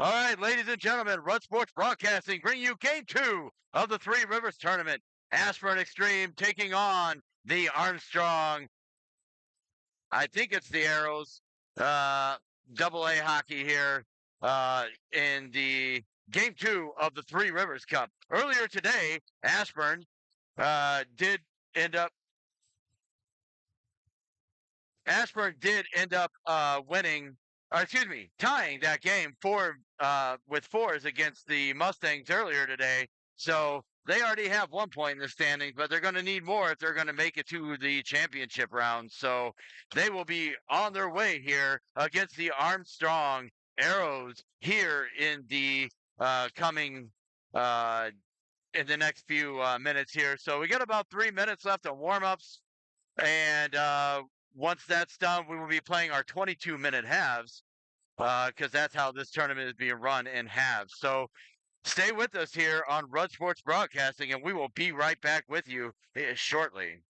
All right, ladies and gentlemen, Rud Sports Broadcasting bring you game two of the Three Rivers Tournament. Ashburn Xtreme taking on the Armstrong. I think it's the Arrows. Uh, Double A hockey here in the game two of the Three Rivers Cup. Earlier today, Ashburn did end up. Ashburn did end up winning, or excuse me, tying that game with fours against the Mustangs earlier today. So they already have 1 point in the standings, but they're going to need more if they're going to make it to the championship round. So they will be on their way here against the Armstrong Arrows here in the coming in the next few minutes here. So we got about 3 minutes left of warm-ups. And once that's done, we will be playing our 22-minute halves because that's how this tournament is being run in halves. So stay with us here on Rud Sports Broadcasting, and we will be right back with you shortly.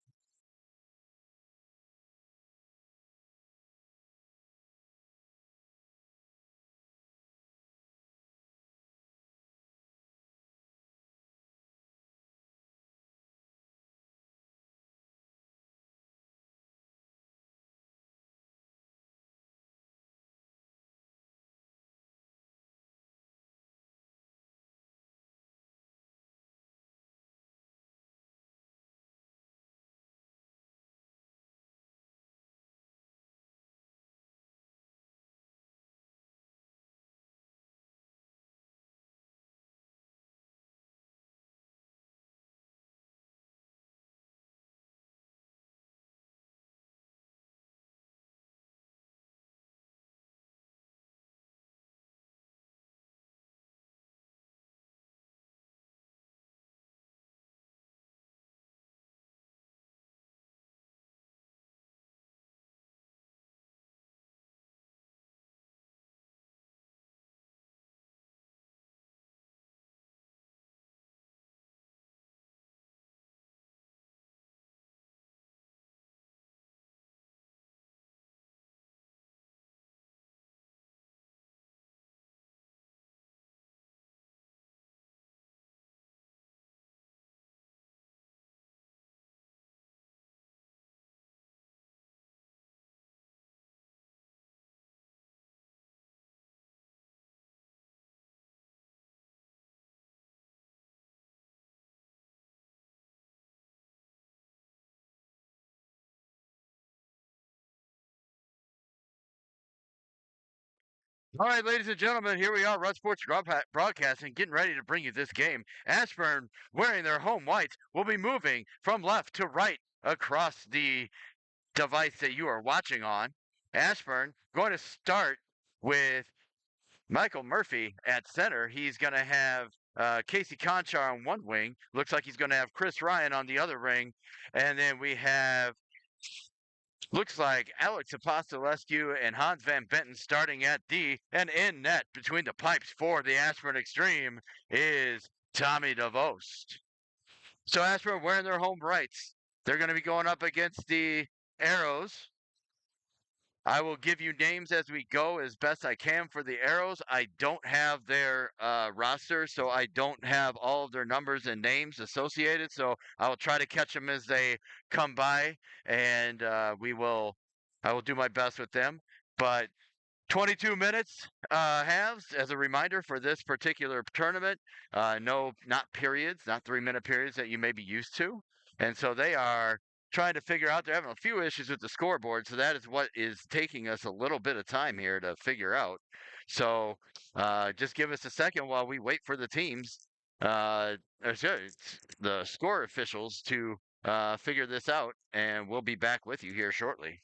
All right, ladies and gentlemen, here we are, Rud Sports Broadcasting, getting ready to bring you this game. Ashburn, wearing their home whites, will be moving from left to right across the device that you are watching on. Ashburn going to start with Michael Murphy at center. He's going to have Casey Conchar on one wing. Looks like he's going to have Chris Ryan on the other wing. And then we have, looks like Alex Apostolescu and Hans Van Benton starting at D. And in net between the pipes for the Ashburn Xtreme is Tommy DeVost. So Ashburn wearing their home rights. They're going to be going up against the Arrows. I will give you names as we go as best I can for the Arrows. I don't have their roster, so I don't have all of their numbers and names associated. So I will try to catch them as they come by, and I will do my best with them. But 22 minutes halves as a reminder for this particular tournament. No, not periods, not 3 minute periods that you may be used to. And so they are trying to figure out. They're having a few issues with the scoreboard, so that is what is taking us a little bit of time here to figure out. So just give us a second while we wait for the teams, sorry, the score officials to figure this out, and we'll be back with you here shortly.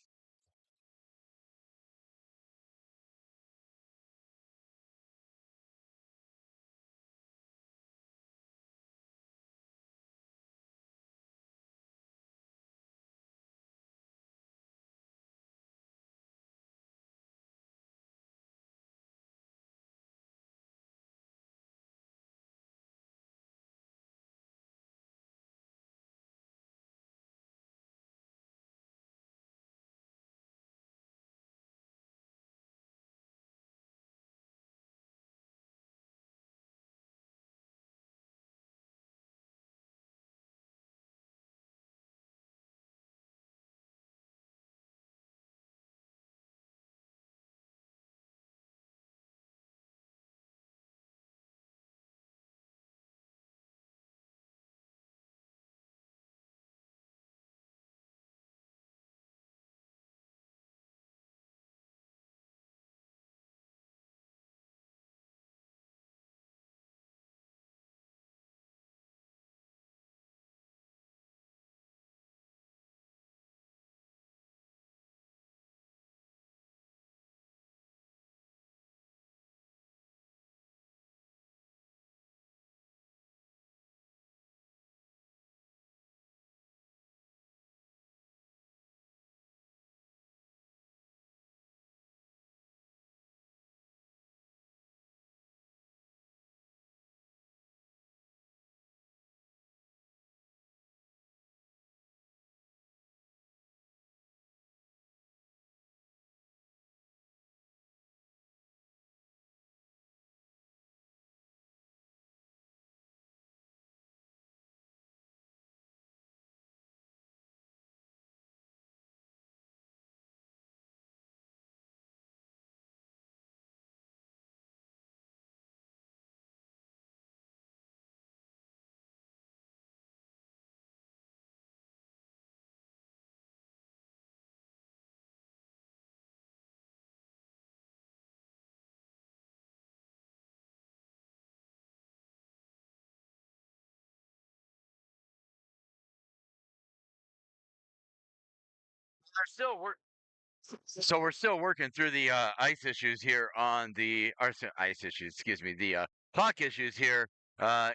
we're still working through the ice issues here on the ice issues, excuse me, the clock issues here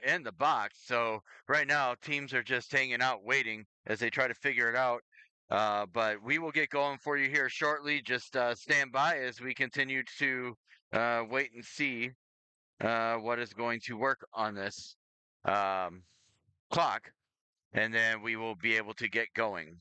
in the box. So right now, teams are just hanging out, waiting as they try to figure it out. But we will get going for you here shortly. Just stand by as we continue to wait and see what is going to work on this um, clock, and then we will be able to get going.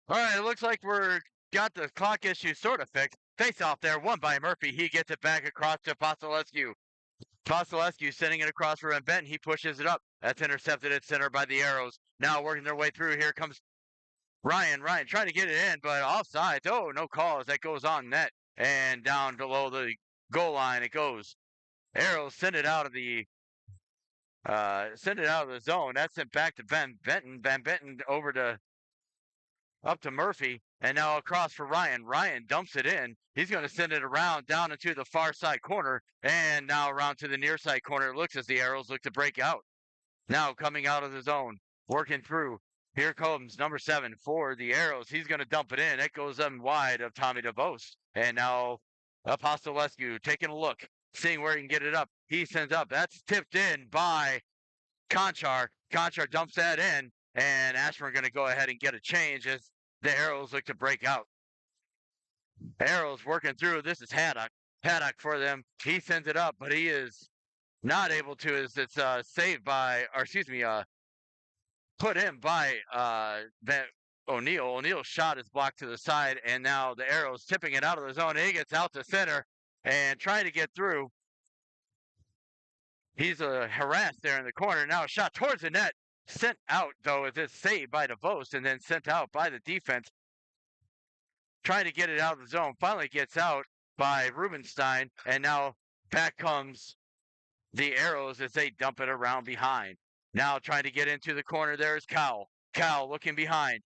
All right, it looks like we're got the clock issue sort of fixed. Face off there, won by Murphy. He gets it back across to Vasilescu. Vasilescu sending it across for Benton. He pushes it up. That's intercepted at center by the Arrows. Now working their way through. Here comes Ryan. Ryan trying to get it in, but offside. Oh, no calls. That goes on net and down below the goal line. It goes. Arrows send it out of the zone. That's sent back to Ben Benton. Ben Benton over to up to Murphy, and now across for Ryan. Ryan dumps it in. He's going to send it around down into the far side corner, and now around to the near side corner. It looks as the Arrows look to break out. Now coming out of the zone, working through. Here comes number 7 for the Arrows. He's going to dump it in. It goes in wide of Tommy DeVos. And now Apostolescu taking a look, seeing where he can get it up. He sends up. That's tipped in by Conchar. Conchar dumps that in, and Ashburn going to go ahead and get a change as the Arrows look to break out. Arrows working through. This is Haddock. Haddock for them. He sends it up, but he is not able to as it's saved by, or excuse me, put in by O'Neill. O'Neill's shot is blocked to the side, and now the Arrows tipping it out of the zone. He gets out to center and trying to get through. He's harassed there in the corner. Now a shot towards the net. Sent out, though, as it's saved by DeVos and then sent out by the defense. Trying to get it out of the zone. Finally gets out by Rubenstein. And now back comes the Arrows as they dump it around behind. Now trying to get into the corner. There's Cowell. Cowell looking behind.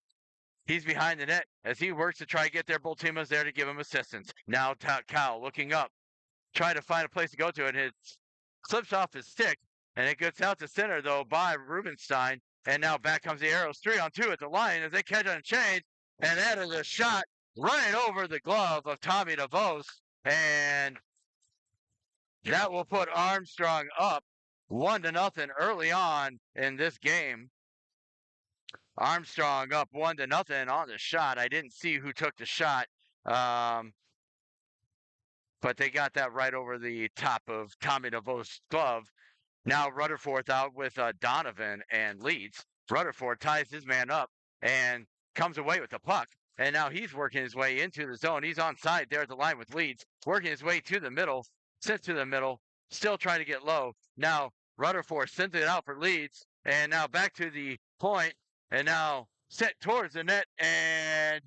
He's behind the net as he works to try to get there. Both teamers there to give him assistance. Now Cowell looking up. Trying to find a place to go to it. It slips off his stick. And it gets out to center, though, by Rubenstein. And now back comes the Arrows 3-on-2 at the line as they catch on change. And that is a shot right over the glove of Tommy DeVos. And that will put Armstrong up 1-0 early on in this game. Armstrong up 1-0 on the shot. I didn't see who took the shot. But they got that right over the top of Tommy DeVos' glove. Now Rutherford out with Donovan and Leeds. Rutherford ties his man up and comes away with the puck. And now he's working his way into the zone. He's on side there at the line with Leeds, working his way to the middle, sent to the middle, still trying to get low. Now Rutherford sends it out for Leeds, and now back to the point, and now set towards the net, and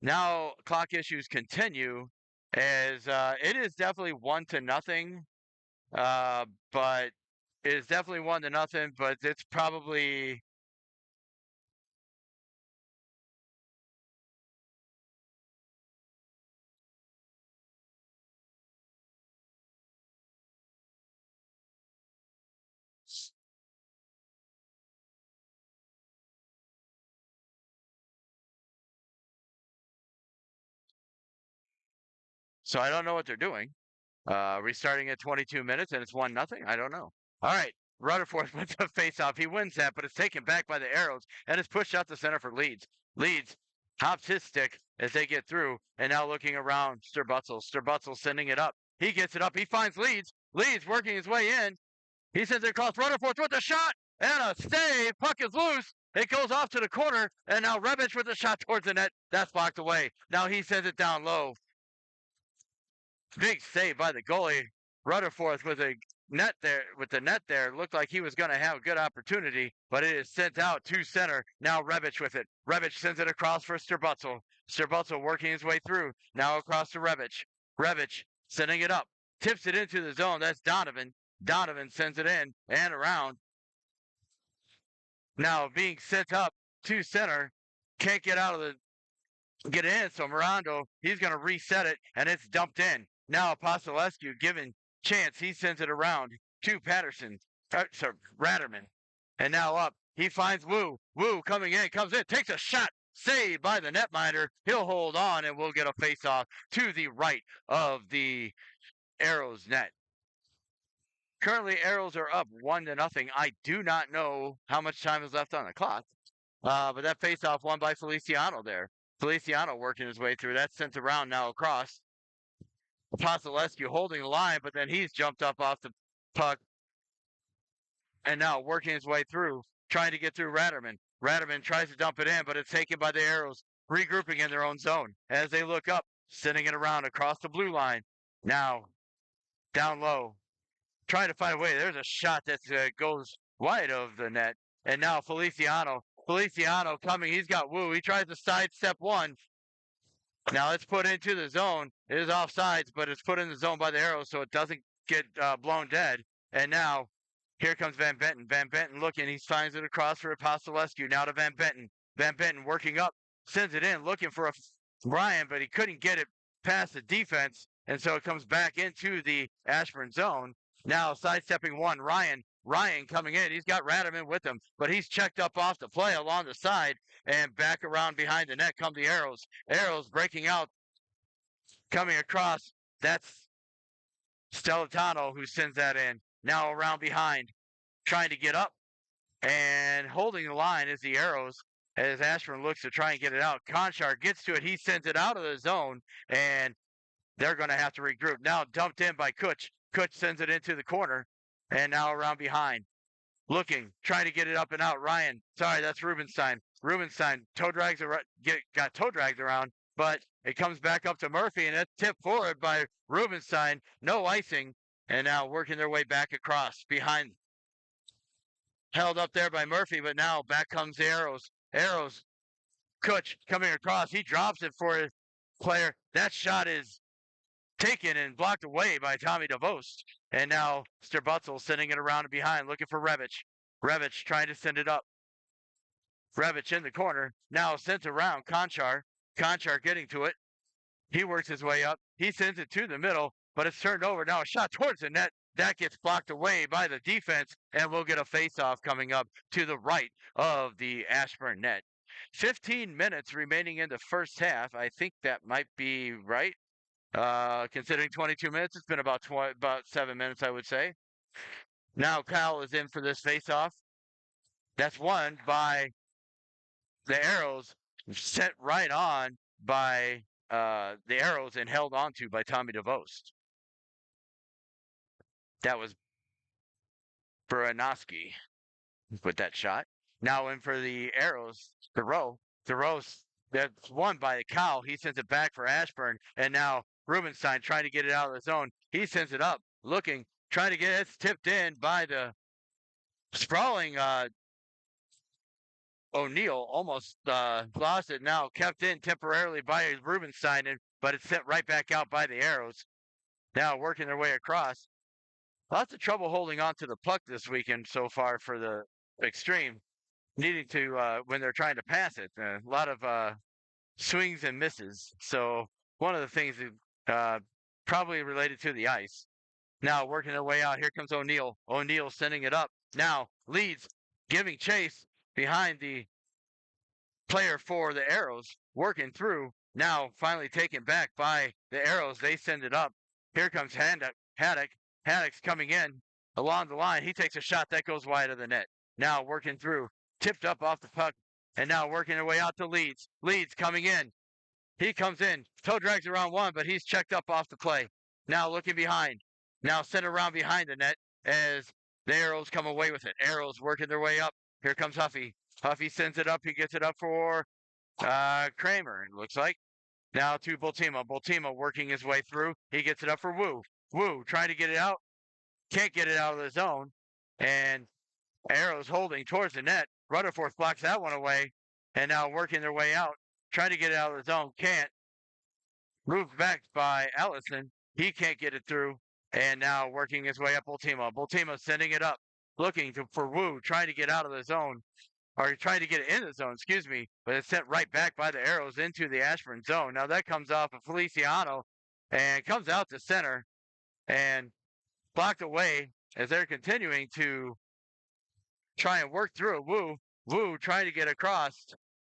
now clock issues continue as it is definitely 1-0. But it is definitely 1-0, but it's probably So I don't know what they're doing. Restarting at 22 minutes and it's 1-0. I don't know. All right. Rutherford wins the face-off. He wins that, but it's taken back by the Arrows and is pushed out the center for Leeds. Leeds hops his stick as they get through, and now looking around, Sturbutzels. Sturbutzels sending it up. He gets it up. He finds Leeds. Leeds working his way in. He sends it across. Rutherford with a shot and a save. Puck is loose. It goes off to the corner, and now Rebic with a shot towards the net. That's blocked away. Now he sends it down low. Big save by the goalie. Rutherford with the net there. Looked like he was going to have a good opportunity, but it is sent out to center. Now Rebic with it. Rebic sends it across for Sturbutzels. Sturbutzels working his way through. Now across to Rebic. Rebic sending it up. Tips it into the zone. That's Donovan. Donovan sends it in and around. Now being sent up to center. Can't get in. So Mirando, he's going to reset it, and it's dumped in. Now Apostolescu given chance. He sends it around to Patterson. Ratterman. And now up. He finds Wu. Wu coming in, comes in, takes a shot. Saved by the netminder. He'll hold on, and we'll get a face-off to the right of the Arrows net. Currently, Arrows are up 1-0. I do not know how much time is left on the clock. But that face-off won by Feliciano there. Feliciano working his way through. That's sent around now across. Apostolescu holding the line, but then he's jumped up off the puck. And now working his way through, trying to get through Ratterman. Ratterman tries to dump it in, but it's taken by the Arrows, regrouping in their own zone. As they look up, sending it around across the blue line. Now, down low, trying to find a way. There's a shot that goes wide of the net. And now Feliciano coming. He's got Wu. He tries to sidestep one. Now it's put into the zone. It is offsides, but it's put in the zone by the Arrows, so it doesn't get blown dead. And now here comes Van Benton. Van Benton looking. He finds it across for Apostolescu. Now to Van Benton. Van Benton working up. Sends it in, looking for a Ryan, but he couldn't get it past the defense. And so it comes back into the Ashburn zone. Now sidestepping one, Ryan coming in. He's got Ratterman with him, but he's checked up off the play along the side, and back around behind the net come the Arrows. Arrows breaking out, coming across. That's Stellitano who sends that in. Now around behind, trying to get up, and holding the line is the Arrows as Ashburn looks to try and get it out. Conchar gets to it. He sends it out of the zone, and they're going to have to regroup. Now dumped in by Kutch. Kutch sends it into the corner, and now around behind. Looking, trying to get it up and out. Ryan, sorry, that's Rubenstein. Rubenstein got toe dragged around, but it comes back up to Murphy, and that's tipped forward by Rubenstein. No icing, and now working their way back across behind. Held up there by Murphy, but now back comes the Arrows. Arrows, Kutch coming across. He drops it for his player. That shot is taken and blocked away by Tommy DeVost. And now Sturbutzels sending it around and behind, looking for Rebic. Rebic trying to send it up. Rebic in the corner. Now sent around Conchar. Conchar getting to it. He works his way up. He sends it to the middle, but it's turned over. Now a shot towards the net. That gets blocked away by the defense, and we'll get a face-off coming up to the right of the Ashburn net. 15 minutes remaining in the first half. I think that might be right. Considering 22 minutes, it's been about 7 minutes, I would say. Now Kyle is in for this face-off. That's won by the Arrows, sent right on by the Arrows and held onto by Tommy DeVost. That was Baranowski with that shot. Now in for the Arrows, Thoreau. Thoreau's that's won by the Cow. He sends it back for Ashburn, and now Rubenstein trying to get it out of the zone. He sends it up, looking, trying to get it. It's tipped in by the sprawling O'Neill. Almost lost it. Now kept in temporarily by Rubenstein, but it's sent right back out by the Arrows. Now working their way across. Lots of trouble holding on to the puck this weekend so far for the Xtreme. Needing to, when they're trying to pass it, a lot of swings and misses. So one of the things probably related to the ice. Now working their way out. Here comes O'Neill. O'Neill sending it up. Now Leeds giving chase behind the player for the Arrows. Working through. Now finally taken back by the Arrows. They send it up. Here comes Haddock. Haddock's coming in along the line. He takes a shot that goes wide of the net. Now working through, tipped up off the puck, and now working their way out to Leeds. Leeds coming in. He comes in. Toe drags around one, but he's checked up off the play. Now looking behind. Now sent around behind the net as the Arrows come away with it. Arrows working their way up. Here comes Huffy. Huffy sends it up. He gets it up for Kramer, it looks like. Now to Bultima. Bultima working his way through. He gets it up for Wu. Wu trying to get it out. Can't get it out of the zone. And Arrows holding towards the net. Rutherford blocks that one away. And now working their way out. Trying to get it out of the zone. Can't. Moved back by Allison. He can't get it through. And now working his way up Bultima. Bultima sending it up. Looking for Wu. Trying to get out of the zone. Or trying to get it in the zone, excuse me. But it's sent right back by the Arrows into the Ashburn zone. Now that comes off of Feliciano. And comes out to center. And blocked away as they're continuing to try and work through it. Wu trying to get across.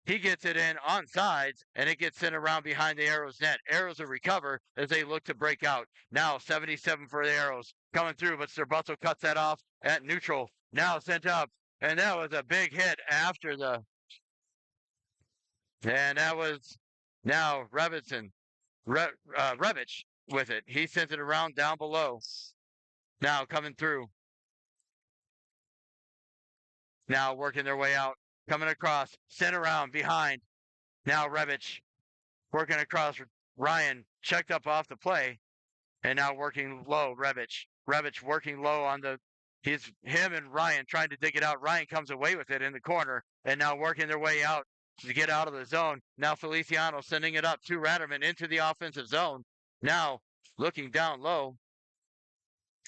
He gets it in on sides, and it gets sent around behind the Arrows net. Arrows will recover as they look to break out. Now 77 for the Arrows coming through, but Sterbutzel cuts that off at neutral. Now sent up, and that was a big hit after the. And that was now Revich with it. He sent it around down below. Now coming through. Now working their way out. Coming across. Sent around behind. Now Revich working across. Ryan checked up off the play. And now working low. Revich working low on the. Him and Ryan trying to dig it out. Ryan comes away with it in the corner. And now working their way out to get out of the zone. Now Feliciano sending it up to Ratterman into the offensive zone. Now looking down low.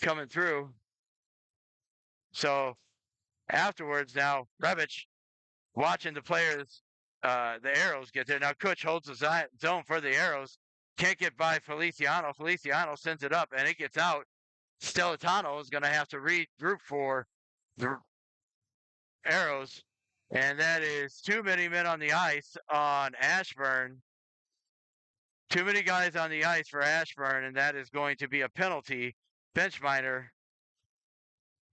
Coming through. So afterwards now, Revich watching the players, the Arrows get there. Now Kutch holds the zone for the Arrows. Can't get by Feliciano. Feliciano sends it up and it gets out. Stellitano is going to have to regroup for the Arrows. And that is too many men on the ice on Ashburn. Too many guys on the ice for Ashburn, and that is going to be a penalty. Bench minor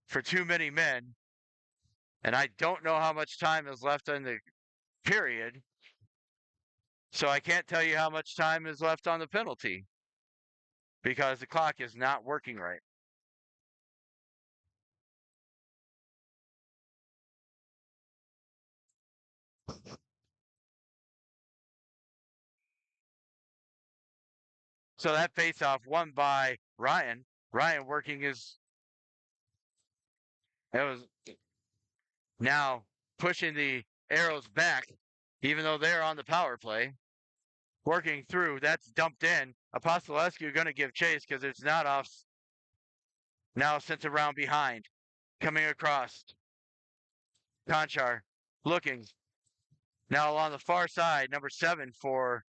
for too many men. And I don't know how much time is left in the period. So I can't tell you how much time is left on the penalty because the clock is not working right. So that face-off won by Ryan. Ryan working his. It was now pushing the Arrows back, even though they're on the power play. Working through. That's dumped in. Apostolescu going to give chase because it's not off. Now sent around behind. Coming across. Conchar looking. Now on the far side, number 7 for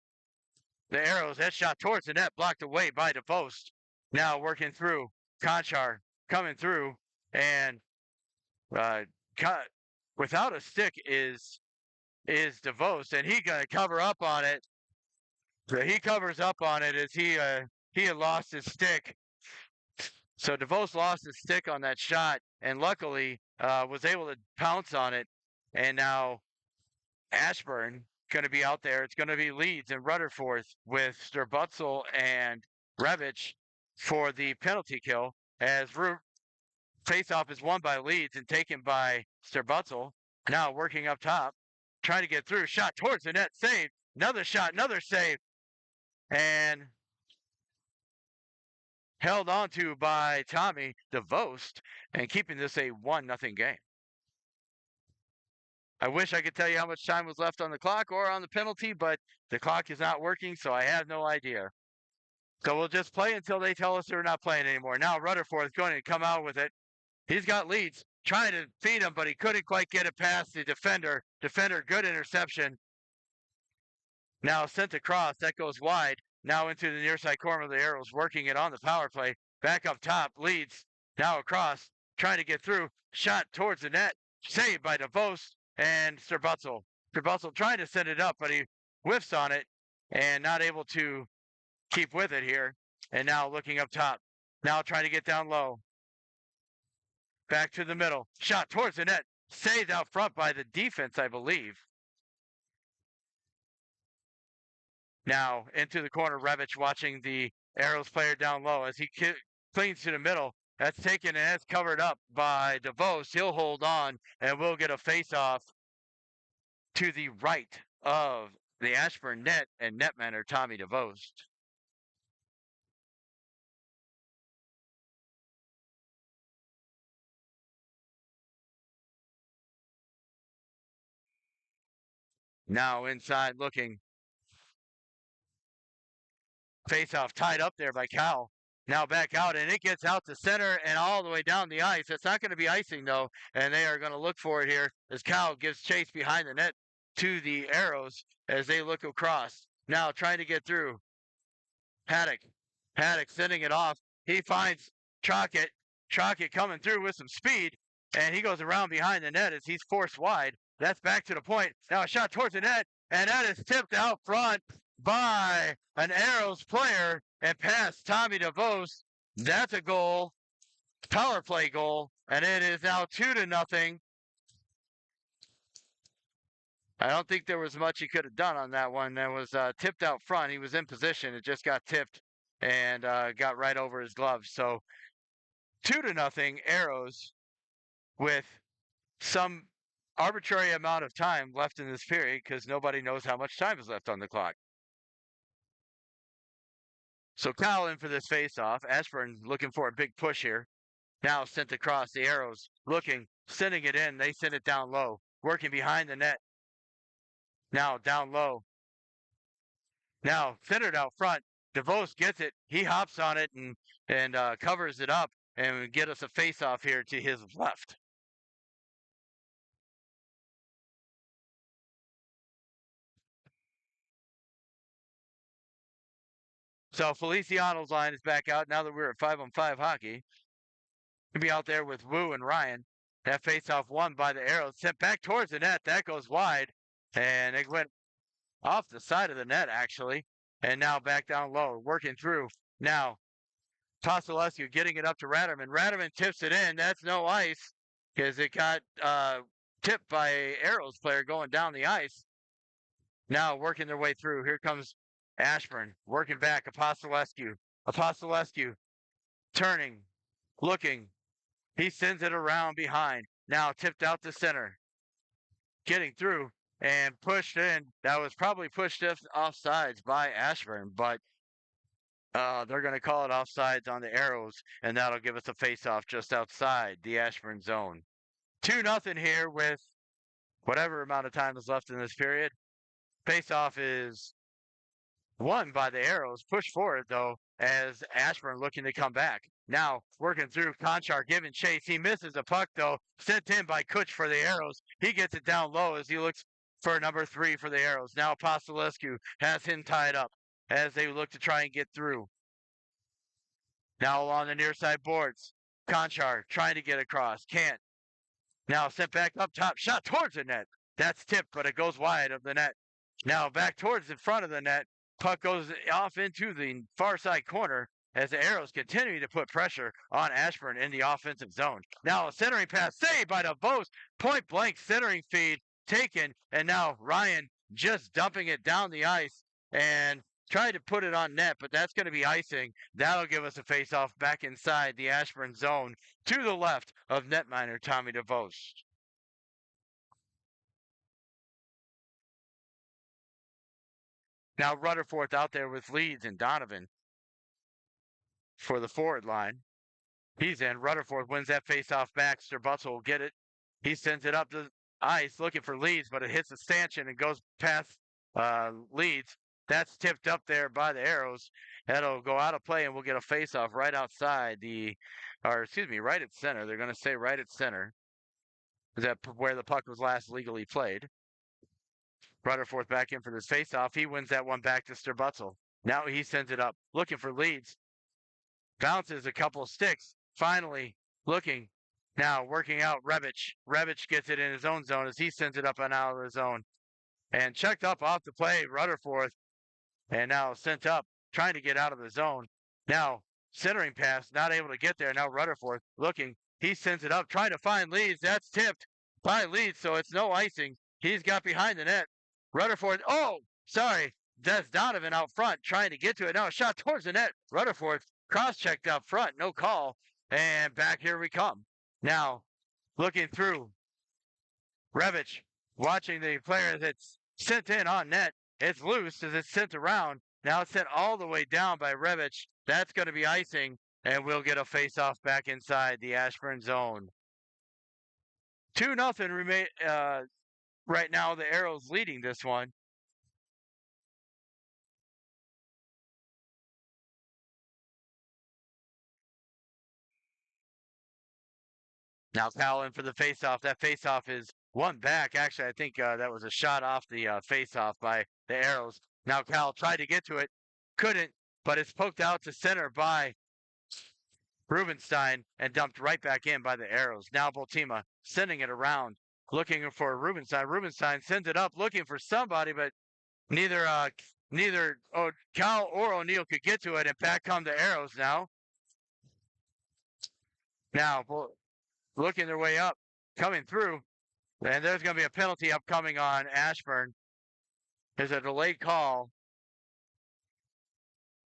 the Arrows. That shot towards the net, blocked away by DeVost. Now working through. Conchar coming through. And cut without a stick is DeVost. And he got to cover up on it. So he covers up on it as he had lost his stick. So DeVos lost his stick on that shot and luckily was able to pounce on it. And now Ashburn going to be out there. It's going to be Leeds and Rutherford with Sterbutzel and Revich for the penalty kill as faceoff is won by Leeds and taken by Sterbutzel. Now working up top, trying to get through. Shot towards the net, save. Another shot, another save. And held onto by Tommy DeVost and keeping this a 1-0 game. I wish I could tell you how much time was left on the clock or on the penalty, but the clock is not working, so I have no idea. So we'll just play until they tell us they're not playing anymore. Now Rutherford is going to come out with it. He's got Leeds trying to feed him, but he couldn't quite get it past the defender. Defender, good interception. Now sent across. That goes wide. Now into the near side corner of the Arrows, working it on the power play. Back up top, Leeds. Now across, trying to get through. Shot towards the net. Saved by DeVos and Sterbutzel. Sterbutzel trying to send it up, but he whiffs on it. and not able to keep with it here. And now looking up top. Now trying to get down low. Back to the middle. Shot towards the net. Saved out front by the defense, I believe. Now into the corner. Revich watching the Arrows player down low as he cleans to the middle. That's taken and that's covered up by DeVos. He'll hold on and we'll get a face-off to the right of the Ashburn net and netman are Tommy DeVos. Now inside looking. Face-off tied up there by Cal. Now back out, and it gets out to center and all the way down the ice. It's not going to be icing, though, and they are going to look for it here as Cal gives chase behind the net to the Arrows as they look across. Now trying to get through. Paddock sending it off. He finds Trockett. Trockett coming through with some speed, and he goes around behind the net as he's forced wide. That's back to the point. Now a shot towards the net, and that is tipped out front by an Arrows player and past Tommy DeVos. That's a goal, power play goal, and it is now 2-0. I don't think there was much he could have done on that one. That was tipped out front. He was in position. It just got tipped and got right over his gloves. So 2-0 Arrows with some arbitrary amount of time left in this period because nobody knows how much time is left on the clock. So Kyle in for this face-off. Ashburn looking for a big push here. Now sent across. The Arrows looking, sending it in. They send it down low, working behind the net. Now down low. Now centered out front. DeVos gets it. He hops on it and covers it up and get us a face-off here to his left. So Feliciano's line is back out now that we're at 5-on-5 hockey. He'll be out there with Wu and Ryan. That face-off won by the Arrows. Sent back towards the net. That goes wide. And it went off the side of the net, actually. And now back down low, working through. Now, Tosilescu getting it up to Ratterman. Ratterman tips it in. That's no ice because it got tipped by Arrows player going down the ice. Now working their way through. Here comes Ashburn working back. Apostolescu turning, looking. He sends it around behind. Now tipped out to center. Getting through and pushed in. That was probably pushed offsides by Ashburn, but they're going to call it offsides on the Arrows, and that'll give us a face-off just outside the Ashburn zone. 2-0 here with whatever amount of time is left in this period. Face-off is won by the Arrows. Push forward, though, as Ashburn looking to come back. Now working through Conchar, giving chase. He misses a puck, though. Sent in by Kutch for the Arrows. He gets it down low as he looks for number 3 for the Arrows. Now Apostolescu has him tied up as they look to try and get through. Now along the near side boards. Conchar trying to get across. Can't. Now sent back up top. Shot towards the net. That's tipped, but it goes wide of the net. Now back towards the front of the net. Puck goes off into the far side corner as the Arrows continue to put pressure on Ashburn in the offensive zone. Now a centering pass saved by DeVos. Point blank centering feed taken. And now Ryan just dumping it down the ice and tried to put it on net, but that's going to be icing. That'll give us a face-off back inside the Ashburn zone to the left of netminer Tommy DeVos. Now Rutherford out there with Leeds and Donovan for the forward line. He's in. Rutherford wins that face-off back. Sterbutzel will get it. He sends it up the ice looking for Leeds, but it hits the stanchion and goes past Leeds. That's tipped up there by the Arrows. That'll go out of play, and we'll get a face-off right outside right at center. They're going to say right at center. Is that where the puck was last legally played? Rutherford back in for this face-off. He wins that one back to Sterbutzel. Now he sends it up, looking for Leeds. Bounces a couple of sticks. Finally looking. Now working out Revich. Revich gets it in his own zone as he sends it up and out of the zone. And checked up off the play, Rutherford And now sent up, trying to get out of the zone. Now centering pass, not able to get there. Now Rutherford looking. He sends it up, trying to find Leeds. That's tipped by Leeds, so it's no icing. He's got behind the net. Rutherford, oh, sorry. That's Donovan out front trying to get to it. Now a shot towards the net. Rutherford cross-checked up front, no call. And back here we come. Now looking through. Revich watching the player that's sent in on net. It's loose as it's sent around. Now it's sent all the way down by Revich. That's going to be icing, and we'll get a face-off back inside the Ashburn zone. 2-0 remain. Right now, the Arrows leading this one. Now Powell in for the face-off. That face-off is one back. Actually, I think that was a shot off the face-off by the Arrows. Now Cal tried to get to it, couldn't, but it's poked out to center by Rubenstein and dumped right back in by the Arrows. Now Boltima sending it around, looking for Rubenstein. Rubenstein sends it up, looking for somebody, but neither Cal or O'Neill could get to it, and back come the Arrows now. Now looking their way up, coming through, and there's going to be a penalty upcoming on Ashburn. There's a delayed call.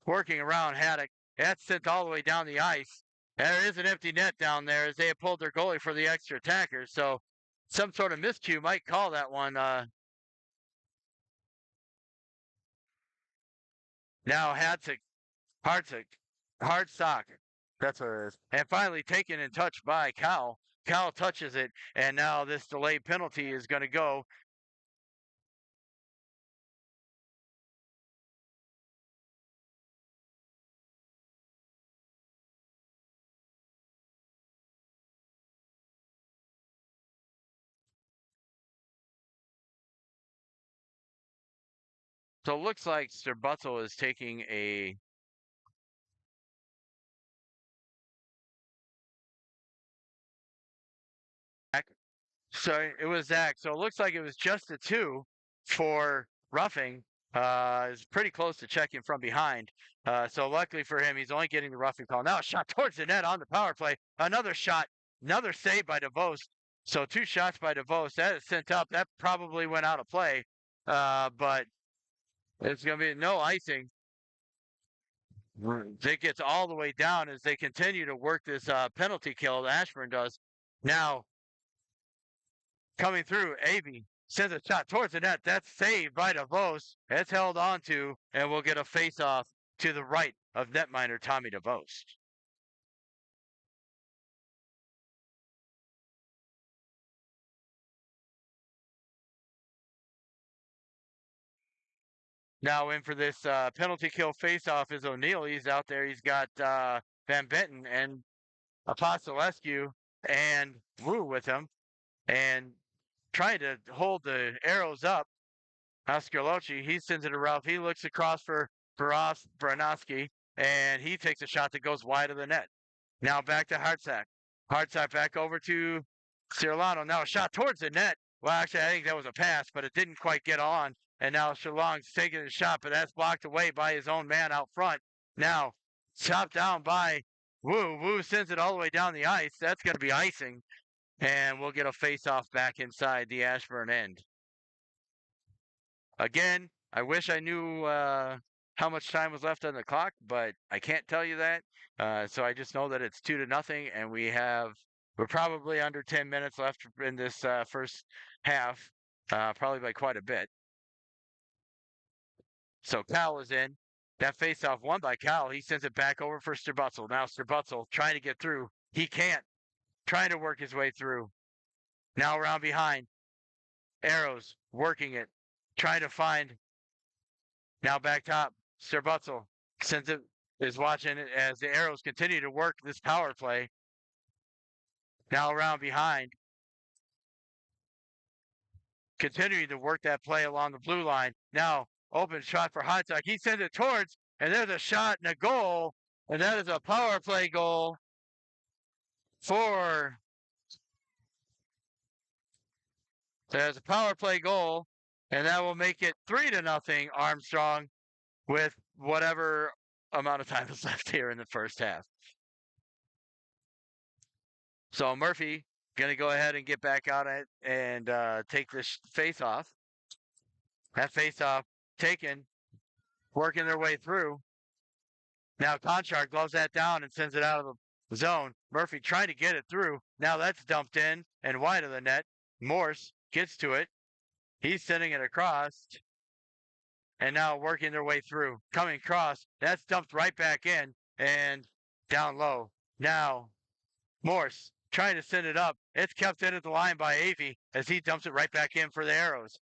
Working around Haddock. That's sent all the way down the ice. There is an empty net down there as they have pulled their goalie for the extra attacker. So some sort of miscue might call that one. Now Hardsock. That's what it is. And finally taken and touched by Cal. Cal touches it, and now this delayed penalty is going to go. So it looks like Sterbutzel is taking a So it was Zach. So it looks like it was just a 2 for roughing. Is pretty close to checking from behind. So luckily for him, he's only getting the roughing call. Now a shot towards the net on the power play. Another shot, another save by DeVos. So 2 shots by DeVos. That is sent up. That probably went out of play. But it's going to be no icing. It gets all the way down as they continue to work this penalty kill. Ashburn does. Now coming through, Avey sends a shot towards the net. That's saved by DeVos. It's held on to, and we'll get a face-off to the right of netminder Tommy DeVos. Now in for this penalty kill face-off is O'Neill. He's out there. He's got Van Benton and Apostolescu and Wu with him, and trying to hold the Arrows up. Oscar Lochi, he sends it around. He looks across for Baranowski, and he takes a shot that goes wide of the net. Now back to Hartsack. Hartsack back over to Cirlano. Now a shot towards the net. Well, actually, I think that was a pass, but it didn't quite get on. And now Sherlong's taking a shot, but that's blocked away by his own man out front. Now chopped down by Wu. Wu sends it all the way down the ice. That's going to be icing. And we'll get a face-off back inside the Ashburn end. Again, I wish I knew how much time was left on the clock, but I can't tell you that. So I just know that it's 2-0, and we're probably under 10 minutes left in this first half, probably by quite a bit. So Cal is in. That faceoff won by Cal. He sends it back over for Sterbutzel. Now Sterbutzel trying to get through. He can't. Trying to work his way through. Now around behind. Arrows working it. Trying to find. Now back top. Sterbutzel sends it. Is watching it as the Arrows continue to work this power play. Now around behind. Continuing to work that play along the blue line. Now open shot for Hotdog. He sends it towards, and there's a shot and a goal, and that is a power play goal for. There's a power play goal, and that will make it 3-0 Armstrong. with whatever amount of time is left here in the first half. So Murphy going to go ahead and get back on it and take this face off. That face off taken, working their way through. Now Conchar gloves that down and sends it out of the zone. Murphy trying to get it through. Now that's dumped in and wide of the net. Morse gets to it. He's sending it across. And now working their way through. Coming across. That's dumped right back in and down low. Now Morse trying to send it up. It's kept in at the line by Avey as he dumps it right back in for the Arrows.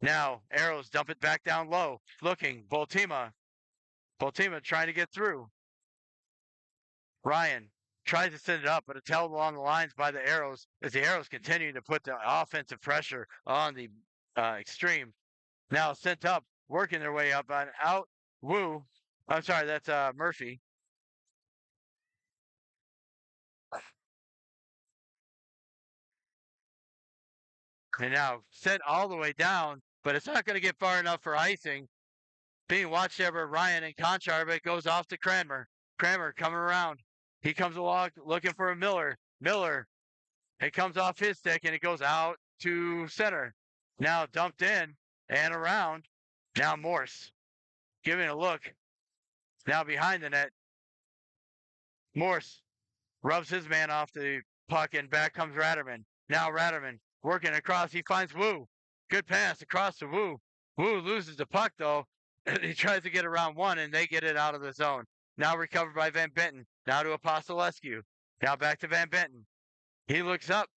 Now Arrows dump it back down low. Looking. Boltima trying to get through. Ryan tries to send it up, but it's held along the lines by the Arrows as the Arrows continue to put the offensive pressure on the Xtreme. Now sent up, working their way up and out. Woo. I'm sorry, that's Murphy. And now sent all the way down, but it's not going to get far enough for icing. Being watched over Ryan and Conchar, but it goes off to Cranmer. Cranmer coming around. He comes along looking for a Miller. It comes off his stick and it goes out to center. Now dumped in and around. Now Morse giving a look. Now behind the net. Morse rubs his man off the puck and back comes Ratterman. Now Ratterman working across. He finds Wu. Good pass across to Wu. Wu loses the puck though. He tries to get around one and they get it out of the zone. Now recovered by Van Benton. Now to Apostolescu. Now back to Van Benton. He looks up.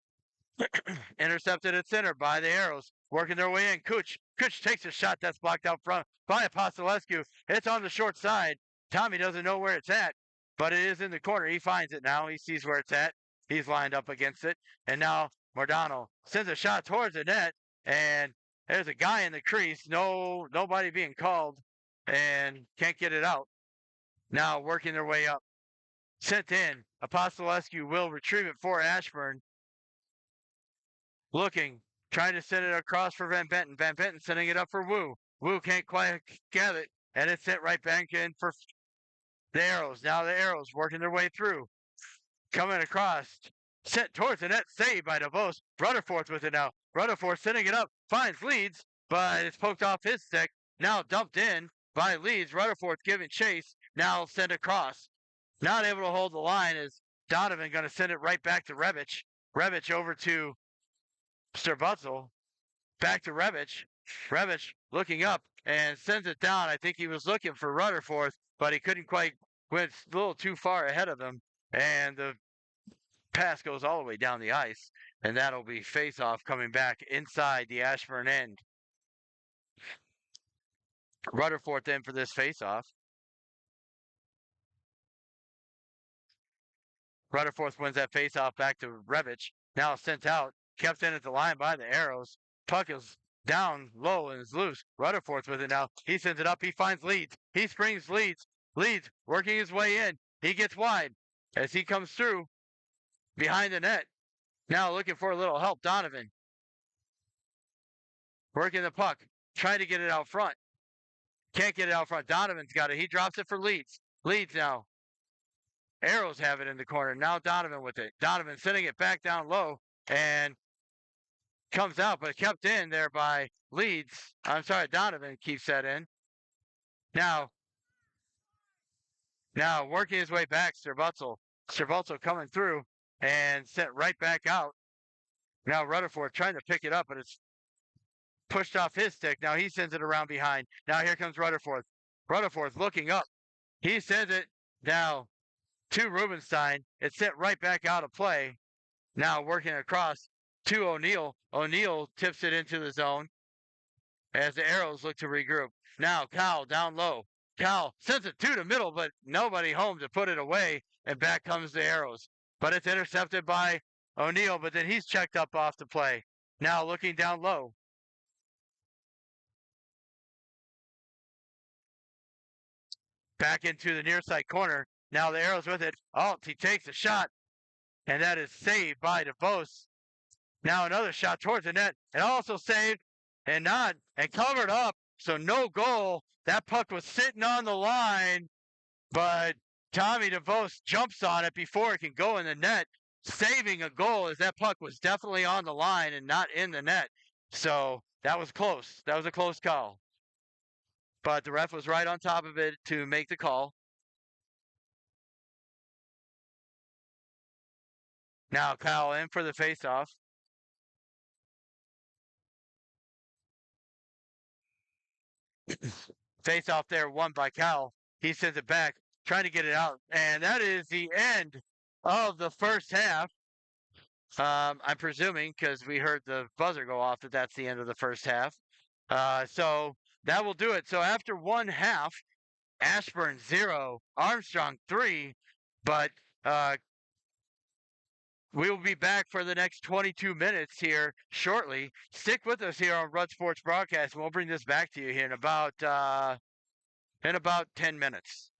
Intercepted at center by the Arrows. Working their way in. Kuch takes a shot that's blocked out front by Apostolescu. It's on the short side. Tommy doesn't know where it's at, but it is in the corner. He finds it now. He sees where it's at. He's lined up against it. And now Mordano sends a shot towards the net. And there's a guy in the crease. Nobody being called. And can't get it out. Now working their way up. Sent in. Apostolescu will retrieve it for Ashburn. Looking. Trying to send it across for Van Benton. Van Benton sending it up for Wu. Wu can't quite get it. And it's sent right back in for the Arrows. Now the Arrows working their way through. Coming across. Sent towards the net. Saved by DeVos. Rutherford with it now. Rutherford sending it up. Finds Leeds. But it's poked off his stick. Now dumped in by Leeds. Rutherford giving chase. Now sent across. Not able to hold the line is Donovan going to send it right back to Rebich. Rebich over to Sterbutzel. Back to Rebich. Rebich looking up and sends it down. I think he was looking for Rutherford, but he couldn't quite, went a little too far ahead of him. And the pass goes all the way down the ice. And that'll be face-off coming back inside the Ashburn end. Rutherford then for this face-off. Rutherford wins that face-off back to Rebich. Now sent out. Kept in at the line by the Arrows. Puck is down low and is loose. Rutherford with it now. He sends it up. He finds Leeds. He springs Leeds. Leeds working his way in. He gets wide as he comes through behind the net. Now looking for a little help. Donovan. Working the puck. Trying to get it out front. Can't get it out front. Donovan's got it. He drops it for Leeds. Leeds now. Arrows have it in the corner. Now Donovan with it. Donovan sending it back down low and comes out, but kept in there by Leeds. I'm sorry, Donovan keeps that in. Now working his way back, Sterbutzel. Sterbutzel coming through and sent right back out. Now Rutherford trying to pick it up, but it's pushed off his stick. Now he sends it around behind. Now here comes Rutherford. Rutherford's looking up. He sends it now to Rubenstein. It's sent right back out of play. Now working across to O'Neill. O'Neill tips it into the zone as the Arrows look to regroup. Now Cal down low. Cal sends it to the middle, but nobody home to put it away, and back comes the Arrows. But it's intercepted by O'Neill, but then he's checked up off the play. Now looking down low. Back into the near side corner. Now the Arrows with it. Alt, he takes a shot, and that is saved by DeVos. Now another shot towards the net, and also saved and not, and covered up. So no goal. That puck was sitting on the line, but Tommy DeVos jumps on it before it can go in the net, saving a goal as that puck was definitely on the line and not in the net. So that was close. That was a close call. But the ref was right on top of it to make the call. Now Kyle in for the faceoff. Face off there, won by Cal. He sends it back, trying to get it out. And that is the end of the first half. I'm presuming because we heard the buzzer go off that that's the end of the first half. So that will do it. So after one half, Ashburn 0, Armstrong 3, but we will be back for the next 22 minutes here shortly. Stick with us here on Rud Sports Broadcast. We'll bring this back to you here in about 10 minutes.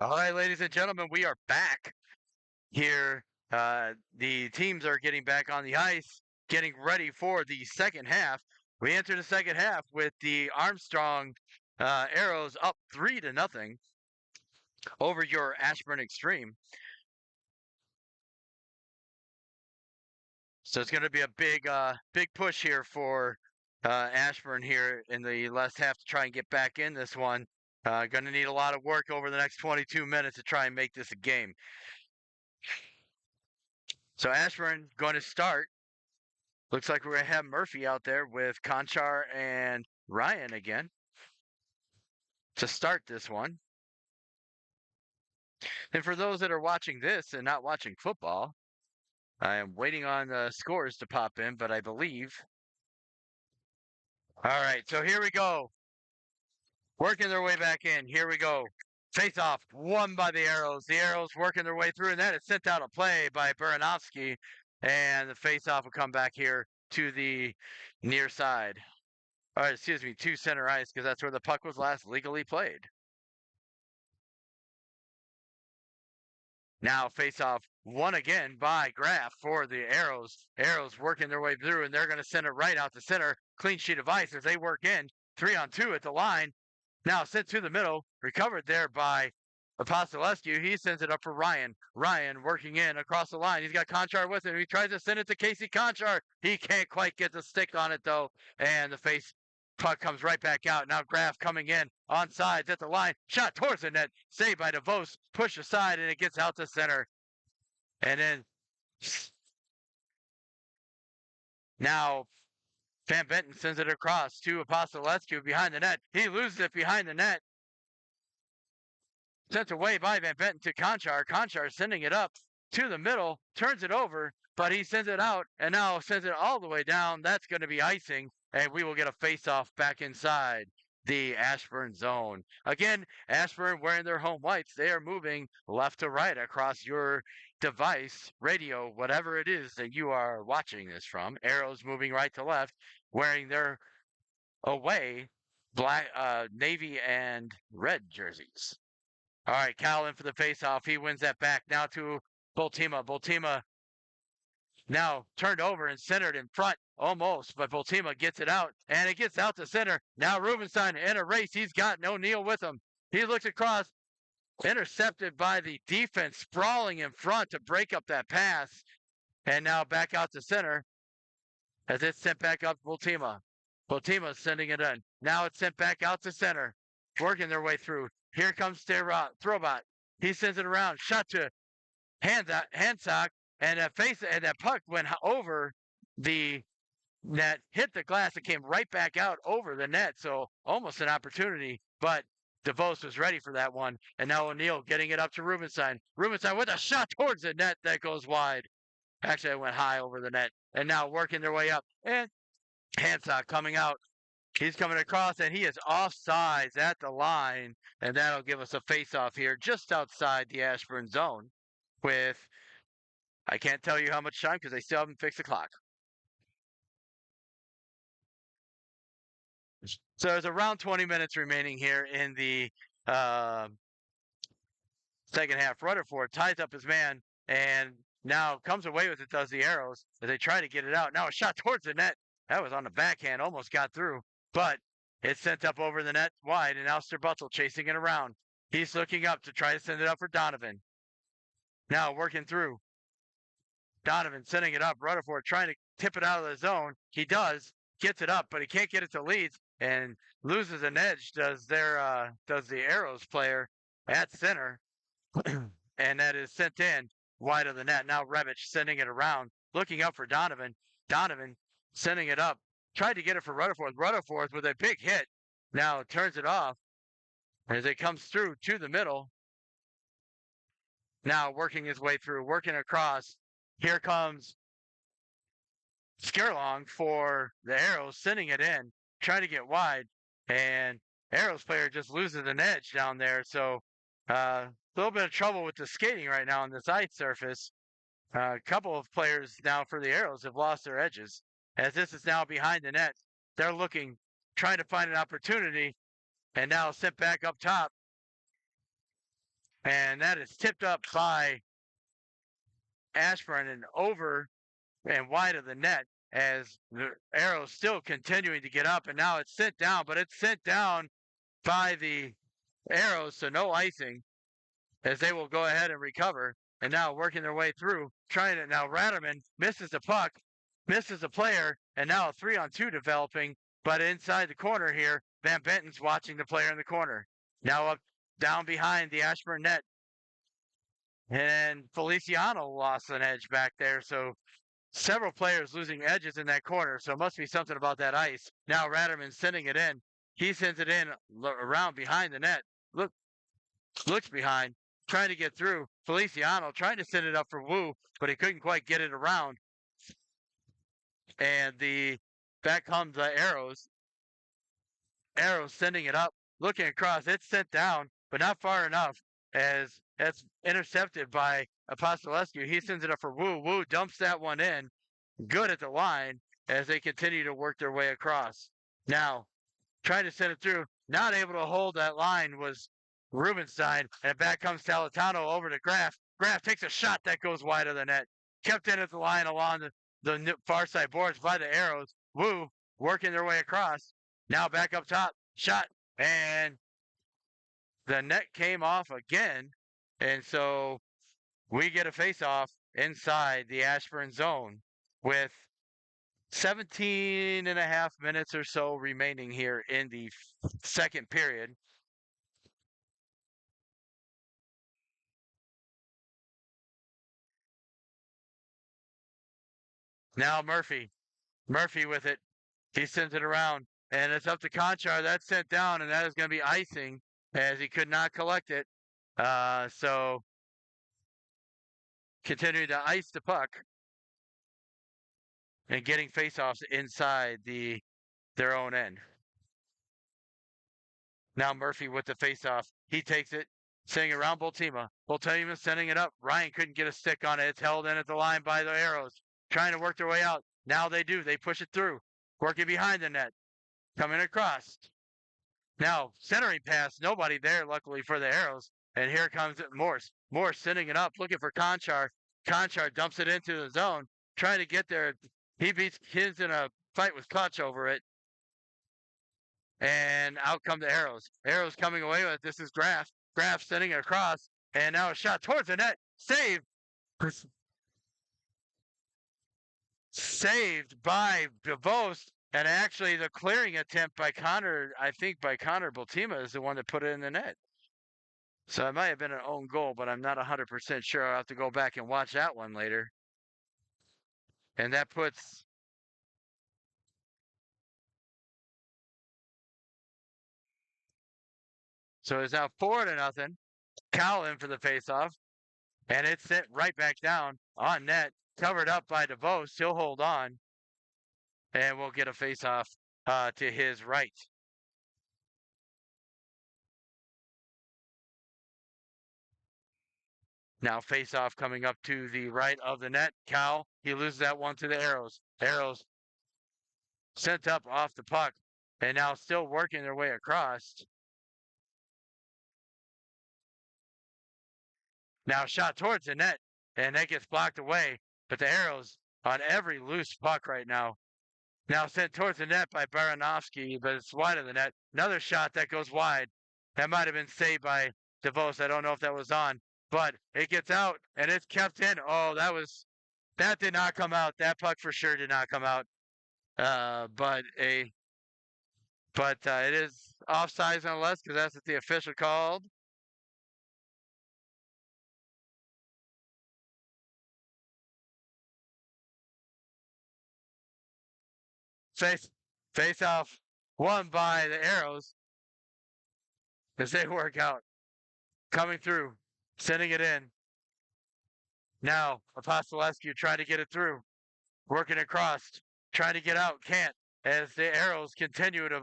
All right, ladies and gentlemen, we are back here. The teams are getting back on the ice, getting ready for the second half. We enter the second half with the Armstrong Arrows up 3-0 over your Ashburn Xtreme. So it's going to be a big push here for Ashburn here in the last half to try and get back in this one. Going to need a lot of work over the next 22 minutes to try and make this a game. So Ashburn going to start. Looks like we're going to have Murphy out there with Conchar and Ryan again to start this one. And for those that are watching this and not watching football, I am waiting on the scores to pop in, but I believe. All right, so here we go. Working their way back in. Here we go. Face off, won by the Arrows. The Arrows working their way through, and that is sent out a play by Buranovsky. And the face off will come back here to the near side. All right, excuse me, to center ice, because that's where the puck was last legally played. Now face off won again by Graff for the Arrows. Arrows working their way through, and they're going to send it right out to center. Clean sheet of ice as they work in. 3-on-2 at the line. Now sent to the middle, recovered there by Apostolescu. He sends it up for Ryan. Ryan working in across the line. He's got Conchar with him. He tries to send it to Casey Conchar. He can't quite get the stick on it though, and the face puck comes right back out. Now Graff coming in on sides at the line. Shot towards the net. Saved by DeVos. Pushed aside, and it gets out to center. And then now Van Benton sends it across to Apostolescu behind the net. He loses it behind the net. Sent away by Van Benton to Conchar. Conchar sending it up to the middle, turns it over, but he sends it out and now sends it all the way down. That's going to be icing, and we will get a face-off back inside the Ashburn zone. Again, Ashburn wearing their home whites. They are moving left to right across your device, radio, whatever it is that you are watching this from. Arrows moving right to left, wearing their away black, navy and red jerseys. All right, Cal in for the faceoff. He wins that back now to Bultima. Bultima now turned over and centered in front almost, but Bultima gets it out, and it gets out to center. Now Rubenstein in a race. He's got O'Neill with him. He looks across, intercepted by the defense, sprawling in front to break up that pass, and now back out to center as it's sent back up to Bultima. Bultima sending it in. Now it's sent back out to center, working their way through. Here comes Throwbot. He sends it around. Shot to Handsock, and that puck went over the net, hit the glass, and came right back out over the net. So almost an opportunity, but DeVos was ready for that one. And now O'Neill getting it up to Rubenstein. Rubenstein with a shot towards the net that goes wide. Actually, it went high over the net. And now working their way up. And Handsock coming out. He's coming across, and he is offsides at the line, and that'll give us a face-off here just outside the Ashburn zone with, I can't tell you how much time because they still haven't fixed the clock. So there's around 20 minutes remaining here in the second half. Rutherford ties up his man and now comes away with it, does the Arrows, as they try to get it out. Now a shot towards the net. That was on the backhand, almost got through. But it's sent up over the net wide, and now Butzel chasing it around. He's looking up to try to send it up for Donovan. Now working through. Donovan sending it up. Rutherford trying to tip it out of the zone. He does. Gets it up, but he can't get it to Leeds and loses an edge. Does the Arrows player at center. And that is sent in wide of the net. Now Revich sending it around. Looking up for Donovan. Donovan sending it up. Tried to get it for Rutherford. Rutherford with a big hit. Now turns it off as it comes through to the middle. Now working his way through, working across. Here comes Skerlong for the Arrows, sending it in, trying to get wide. And Arrows player just loses an edge down there. So a little bit of trouble with the skating right now on this ice surface. A couple of players now for the Arrows have lost their edges. As this is now behind the net, they're looking, trying to find an opportunity, and now sent back up top. And that is tipped up by Ashburn and over and wide of the net as the arrow's still continuing to get up. And now it's sent down, but it's sent down by the arrows, so no icing as they will go ahead and recover. And now working their way through, trying it. Now Ratterman misses the puck, misses the player, and now a 3-on-2 developing. But inside the corner here, Van Benton's watching the player in the corner. Now up, down behind the Ashburn net. And Feliciano lost an edge back there. So several players losing edges in that corner. So it must be something about that ice. Now Ratterman sending it in. He sends it in around behind the net. Looks behind, trying to get through. Feliciano trying to send it up for Wu, but he couldn't quite get it around. And back comes the Arrows. Arrows sending it up, looking across. It's sent down, but not far enough as that's intercepted by Apostolescu. He sends it up for Wu. Wu dumps that one in. Good at the line as they continue to work their way across. Now, trying to send it through. Not able to hold that line was Rubenstein. And back comes Salatano over to Graff. Graff takes a shot that goes wide of the net. Kept in at the line along the far side boards by the Arrows. Wu working their way across. Now back up top. Shot. And the net came off again. And so we get a face-off inside the Ashburn zone with 17 and a half minutes or so remaining here in the second period. Now Murphy with it. He sends it around, and it's up to Conchar. That's sent down, and that is going to be icing as he could not collect it. So continuing to ice the puck and getting faceoffs inside their own end. Now Murphy with the faceoff. He takes it, sending it around Bultima. Bultima sending it up. Ryan couldn't get a stick on it. It's held in at the line by the Arrows, trying to work their way out. Now they do. They push it through, working behind the net, coming across. Now centering pass. Nobody there, luckily for the Arrows. And here comes Morse. Morse sending it up, looking for Conchar. Conchar dumps it into the zone, trying to get there. He beats his in a fight with Clutch over it. And out come the Arrows. Arrows coming away with it. This is Graff. Graff sending it across. And now a shot towards the net. Saved. Saved by DeVos. And actually the clearing attempt by Connor, I think by Connor Bultima is the one that put it in the net. So it might have been an own goal, but I'm not 100% sure. I'll have to go back and watch that one later. And that puts... So it's now 4-0. Cal in for the faceoff. And it's sent right back down on net. Covered up by DeVos. He'll hold on. And we'll get a faceoff to his right. Now faceoff coming up to the right of the net. Cal, he loses that one to the Arrows. Arrows sent up off the puck. And now still working their way across. Now shot towards the net, and that gets blocked away. But the Arrows on every loose puck right now. Now sent towards the net by Baranovsky, but it's wide of the net. Another shot that goes wide. That might have been saved by DeVos. I don't know if that was on. But it gets out, and it's kept in. Oh, that did not come out. That puck for sure did not come out. But it is offsides nonetheless because that's what the official called. Face off won by the Arrows as they work out. Coming through, sending it in. Now Apostolescu trying to get it through. Working across, trying to get out, can't. As the Arrows continue to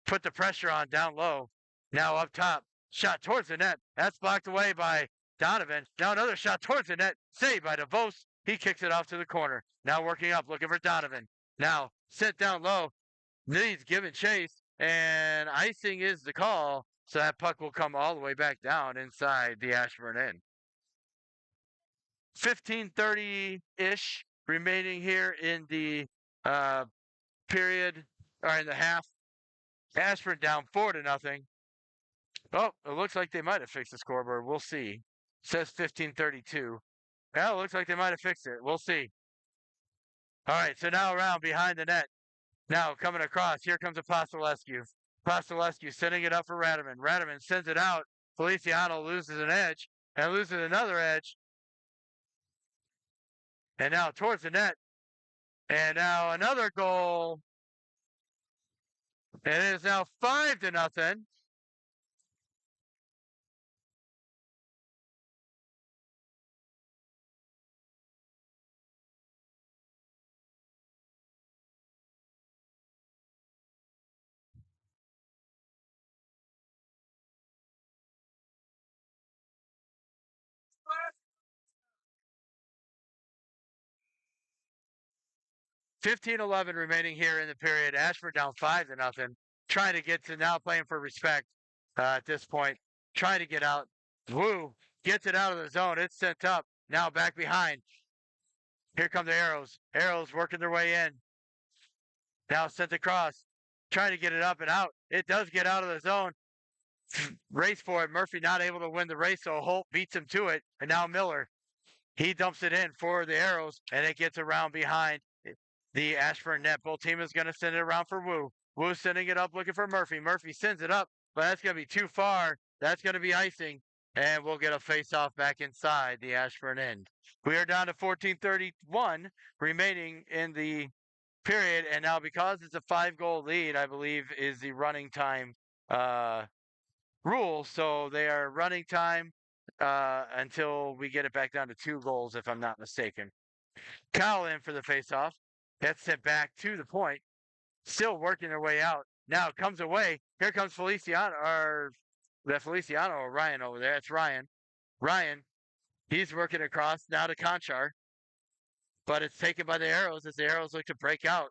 put the pressure on down low. Now up top, shot towards the net. That's blocked away by Donovan. Now another shot towards the net, saved by DeVos. He kicks it off to the corner. Now working up, looking for Donovan. Now sent down low, needs giving chase, and icing is the call. So that puck will come all the way back down inside the Ashburn end. 15:30-ish remaining here in the uh, period, or in the half. Ashburn down 4-0. Oh, it looks like they might have fixed the scoreboard. We'll see. Says 15:32. Well, it looks like they might have fixed it. We'll see. All right, so now around behind the net. Now coming across. Here comes Apostolescu. Apostolescu sending it up for Radaman. Radaman sends it out. Feliciano loses an edge and loses another edge. And now towards the net. And now another goal. And it is now 5-0. 15-11 remaining here in the period. Ashford down 5-0. Trying to get to now playing for respect at this point. Trying to get out. Woo gets it out of the zone. It's sent up. Now back behind. Here come the Arrows. Arrows working their way in. Now sent across. Trying to get it up and out. It does get out of the zone. Race for it. Murphy not able to win the race, so Holt beats him to it. And now Miller. He dumps it in for the Arrows, and it gets around behind the Ashburn net. Both team is going to send it around for Wu. Wu sending it up looking for Murphy. Murphy sends it up, but that's going to be too far. That's going to be icing, and we'll get a face-off back inside the Ashburn end. We are down to 14:31 remaining in the period, and now because it's a 5-goal lead, I believe is the running time rule. So they are running time until we get it back down to 2 goals, if I'm not mistaken. Kyle in for the face-off. That's sent back to the point. Still working their way out. Now it comes away. Here comes Feliciano, or Feliciano or Ryan over there. It's Ryan. Ryan, he's working across now to Conchar. But it's taken by the Arrows as the Arrows look to break out.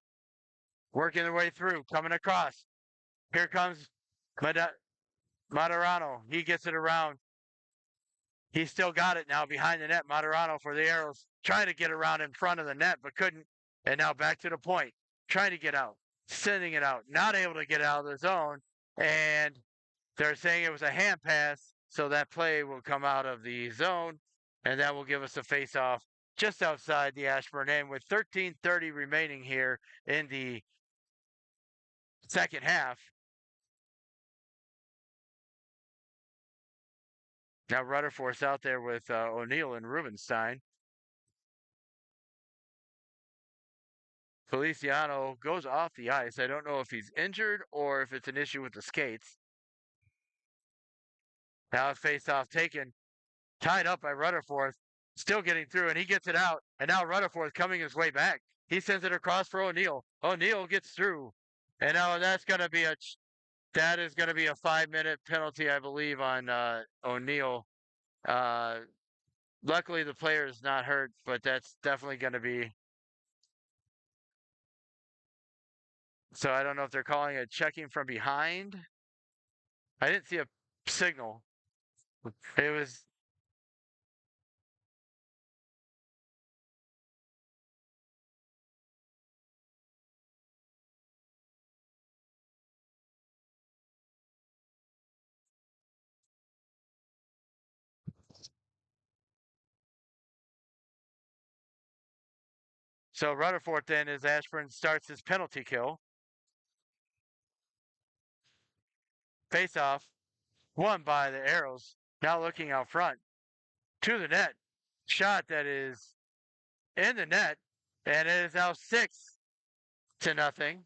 Working their way through, coming across. Here comes Materano. He gets it around. He's still got it now behind the net. Materano for the Arrows. Trying to get around in front of the net, but couldn't. And now back to the point. Trying to get out. Sending it out. Not able to get out of the zone. And they're saying it was a hand pass. So that play will come out of the zone. And that will give us a face-off just outside the Ashburn end with 13:30 remaining here in the second half. Now Rutherford's out there with O'Neill and Rubenstein. Feliciano goes off the ice. I don't know if he's injured or if it's an issue with the skates. Now a face-off taken, tied up by Rutherford, still getting through, and he gets it out. And now Rutherford coming his way back. He sends it across for O'Neill. O'Neill gets through, and now that is going to be a 5-minute penalty, I believe, on O'Neill. Luckily, the player is not hurt, but that's definitely going to be. So I don't know if they're calling it checking from behind. I didn't see a signal. It was. So Rutherford then, as Ashburn starts his penalty kill. Face off, won by the Arrows. Now looking out front to the net. Shot that is in the net, and it is now 6-0.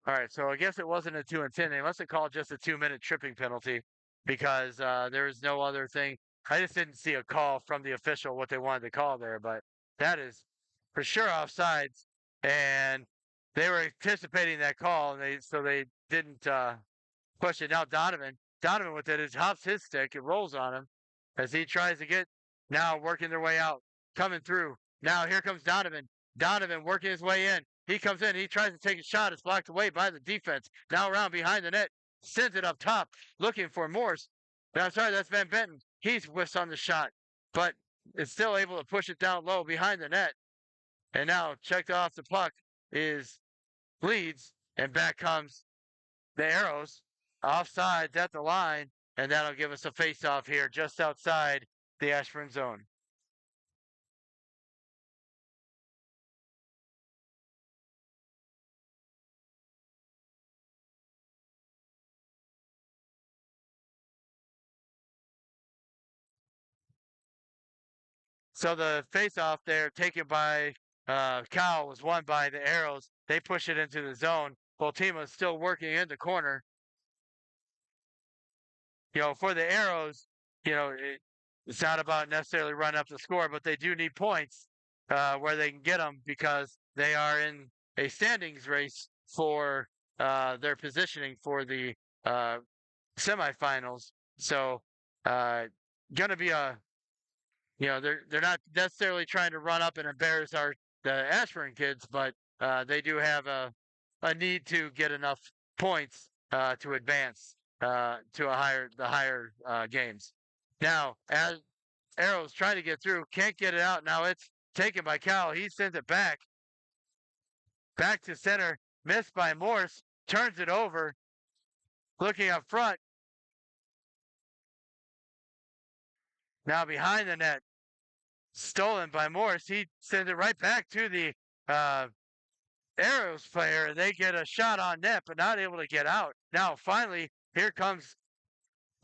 All right, so I guess it wasn't a 2 and 10. They must have called just a 2-minute tripping penalty because there was no other thing. I just didn't see a call from the official what they wanted to call there, but that is for sure offsides, and they were anticipating that call, and they didn't push it. Now Donovan with it is hops his stick, it rolls on him as he tries to get now working their way out, coming through. Now here comes Donovan. Donovan working his way in. He comes in. He tries to take a shot. It's blocked away by the defense. Now around behind the net. Sends it up top. Looking for Morse. No, I'm sorry, that's Van Benton. He's whiffs on the shot. But is still able to push it down low behind the net. And now checked off the puck is Leeds. And back comes the Arrows. Offsides at the line. And that'll give us a face-off here just outside the Ashburn zone. So the face-off there taken by Cal was won by the Arrows. They push it into the zone. Ultima is still working in the corner. For the Arrows, it's not about necessarily running up the score, but they do need points where they can get them because they are in a standings race for their positioning for the semifinals. So, going to be they're not necessarily trying to run up and embarrass the Ashburn kids, but they do have a need to get enough points to advance to the higher games. Now, as Arrows trying to get through, can't get it out. Now it's taken by Cal. He sends it back to center, missed by Morse, turns it over, looking up front. Now behind the net, stolen by Morse. He sends it right back to the Arrows player, and they get a shot on net, but not able to get out. Now, finally, here comes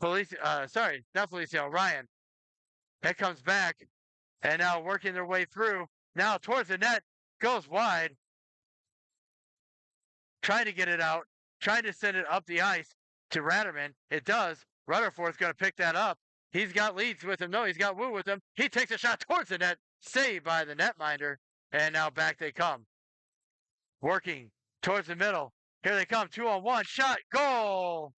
not Felicio, Ryan. That comes back, and now working their way through. Now towards the net, goes wide. Trying to get it out, trying to send it up the ice to Ratterman. It does. Rutherford's going to pick that up. He's got Leeds with him. No, he's got Wu with him. He takes a shot towards the net, saved by the netminder, and now back they come. Working towards the middle. Here they come. 2-on-1 shot. Goal.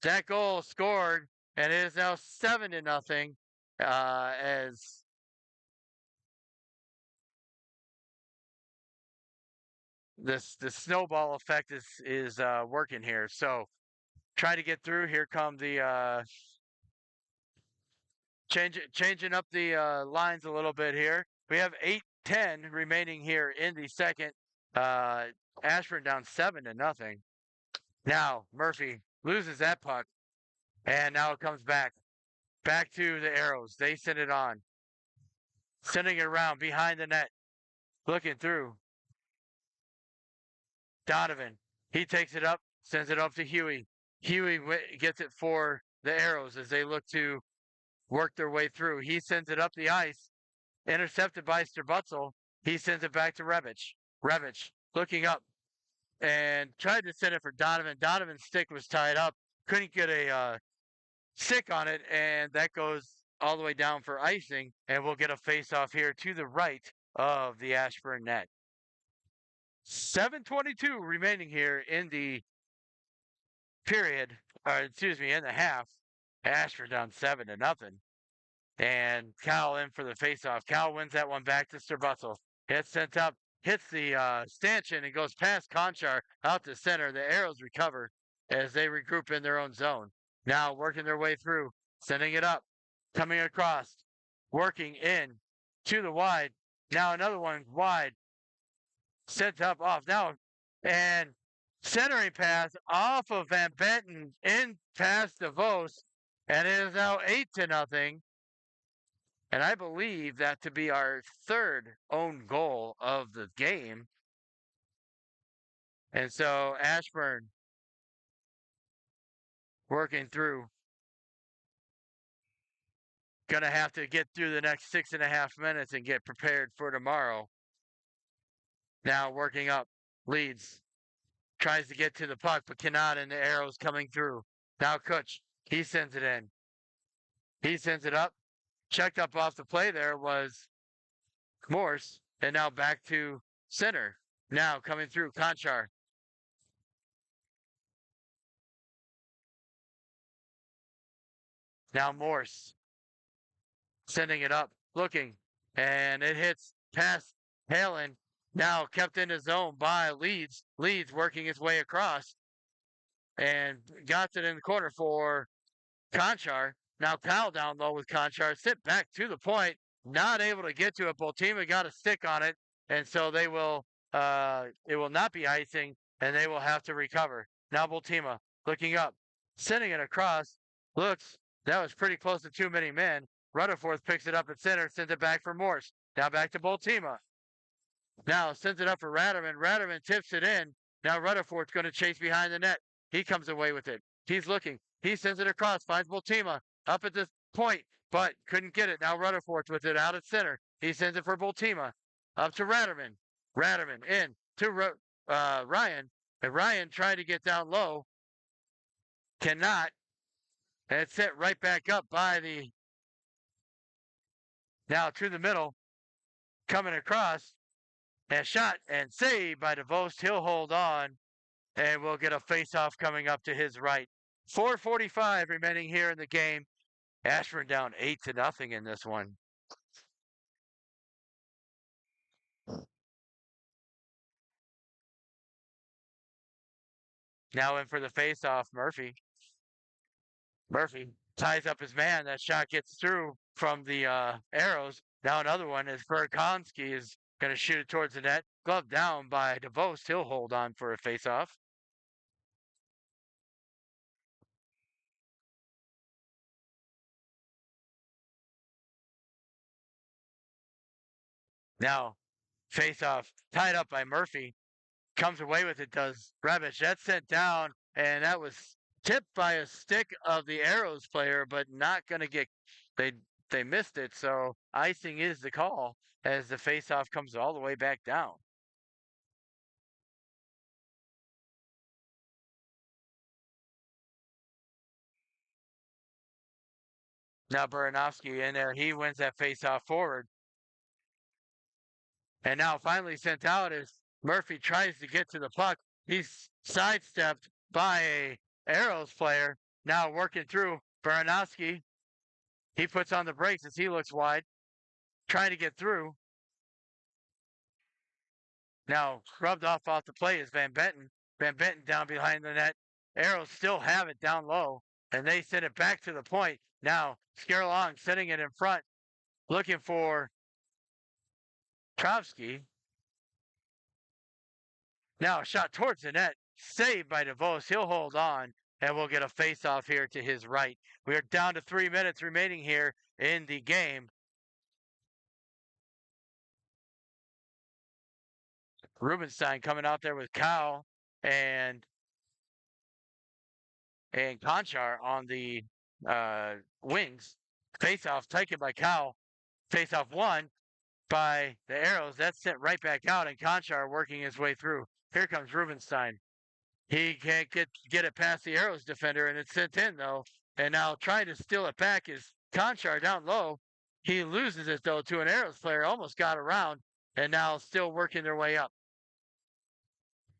That goal scored, and it is now 7-0 as the snowball effect is working here. So try to get through. Here come the changing up the lines a little bit here. We have 8:10 remaining here in the second. Ashburn down 7-0. Now Murphy loses that puck, and now it comes back to the Arrows. They send it on, sending it around behind the net, looking through. Donovan, he takes it up, sends it up to Huey. Huey gets it for the Arrows as they look to work their way through. He sends it up the ice, intercepted by Strabutzel. He sends it back to Revich. Revich looking up and tried to send it for Donovan. Donovan's stick was tied up, couldn't get a stick on it, and that goes all the way down for icing, and we'll get a face-off here to the right of the Ashburn net. 7:22 remaining here in the period, in the half. Ashburn down 7-0. And Cal in for the faceoff. Cal wins that one back to Strabutzel. It's sent up, hits the stanchion and goes past Conchar out to center. The Arrows recover as they regroup in their own zone. Now working their way through, sending it up, coming across, working in to the wide. Now another one wide. Sent up off now, and centering pass off of Van Benton in past DeVos, and it is now 8-0. And I believe that to be our third own goal of the game. And so Ashburn working through. Gonna have to get through the next 6.5 minutes and get prepared for tomorrow. Now working up. Leads. Tries to get to the puck, but cannot, and the arrow's coming through. Now Kutch. He sends it in. He sends it up. Checked up off the play there was Morse. And now back to center. Now coming through Conchar. Now Morse. Sending it up. Looking. And it hits past Halen. Now kept in his zone by Leeds. Leeds working his way across. And got it in the corner for Conchar. Now Kyle down low with Conchar. Sit back to the point. Not able to get to it. Boltima got a stick on it. And so they will it will not be icing, and they will have to recover. Now Boltima looking up. Sending it across. Looks, that was pretty close to too many men. Rutherford picks it up at center, sends it back for Morse. Now back to Boltima. Now sends it up for Ratterman. Ratterman tips it in. Now Rutherford's going to chase behind the net. He comes away with it. He's looking. He sends it across. Finds Boltima up at this point, but couldn't get it. Now Rutherford's with it out at center. He sends it for Boltima. Up to Ratterman. Ratterman in to Ryan. And Ryan trying to get down low. Cannot. And it's set right back up by the... Now to the middle. Coming across. And shot and saved by DeVos. He'll hold on. And we'll get a face-off coming up to his right. 4:45 remaining here in the game. Ashburn down 8-0 in this one. Now in for the face-off, Murphy. Murphy ties up his man. That shot gets through from the arrows. Now another one is Burakonski is going to shoot it towards the net. Glove down by DeVos. He'll hold on for a face-off. Now, face-off tied up by Murphy. Comes away with it, does Rebic. That's sent down, and that was tipped by a stick of the Arrows player, but not going to get... They missed it, so icing is the call as the face-off comes all the way back down. Now Buranovsky in there. He wins that face-off forward. And now finally sent out as Murphy tries to get to the puck. He's sidestepped by a Arrows player. Now working through Buranovsky. He puts on the brakes as he looks wide. Trying to get through. Now rubbed off the play is Van Benton. Van Benton down behind the net. Arrows still have it down low. And they send it back to the point. Now Scarlong sending it in front. Looking for Trovsky. Now a shot towards the net. Saved by DeVos. He'll hold on. And we'll get a face-off here to his right. We are down to 3 minutes remaining here in the game. Rubenstein coming out there with Kyle and Conchar on the wings. Face-off taken by Kyle. Face-off won by the Arrows. That's sent right back out, and Conchar working his way through. Here comes Rubenstein. He can't get it past the Arrows defender, and it's sent in, though. And now trying to steal it back is Conchar down low. He loses it, though, to an Arrows player. Almost got around, and now still working their way up.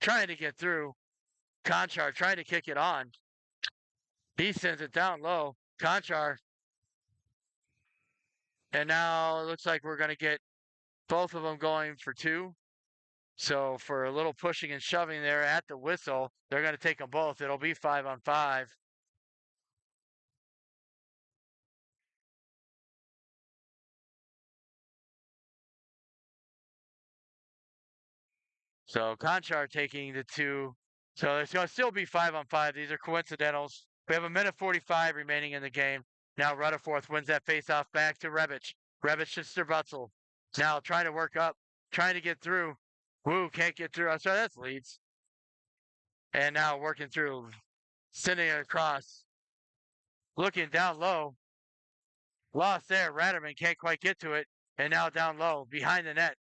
Trying to get through. Conchar trying to kick it on. He sends it down low. Conchar. And now it looks like we're going to get both of them going for two. So for a little pushing and shoving there at the whistle, they're going to take them both. It'll be 5-on-5. So Conchar taking the two. So it's going to still be 5-on-5. These are coincidentals. We have 1:45 remaining in the game. Now Rutherford wins that faceoff back to Rebic. Rebic to Strabutzel. Now trying to work up, trying to get through. Woo, can't get through. I'm sorry, that's Leeds. And now working through, sending it across. Looking down low. Lost there. Ratterman can't quite get to it. And now down low, behind the net.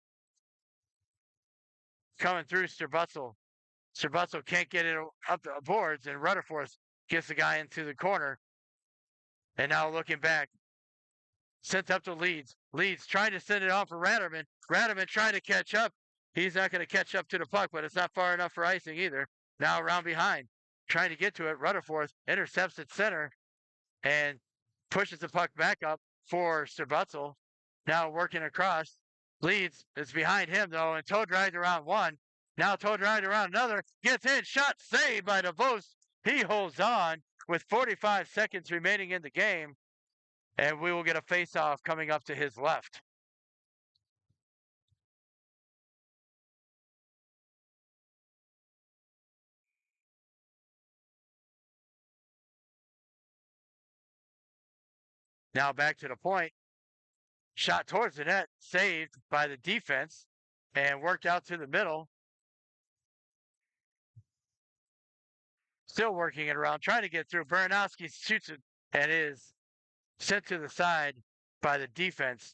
coming through Strabutzel. Strabutzel can't get it up the boards, and Rutherford gets the guy into the corner. And now looking back, sent up to Leeds. Leeds trying to send it on for Ratterman. Ratterman trying to catch up. He's not going to catch up to the puck, but it's not far enough for icing either. Now around behind, trying to get to it. Rutherford intercepts at center and pushes the puck back up for Strabutzel. Now working across. Leeds is behind him, though, and toe dragged around one. Now toe dragged around another. Gets in. Shot saved by DeVos. He holds on with 45 seconds remaining in the game. And we will get a face-off coming up to his left. Now back to the point. Shot towards the net, saved by the defense, and worked out to the middle. Still working it around, trying to get through. Baranowski shoots it and is sent to the side by the defense.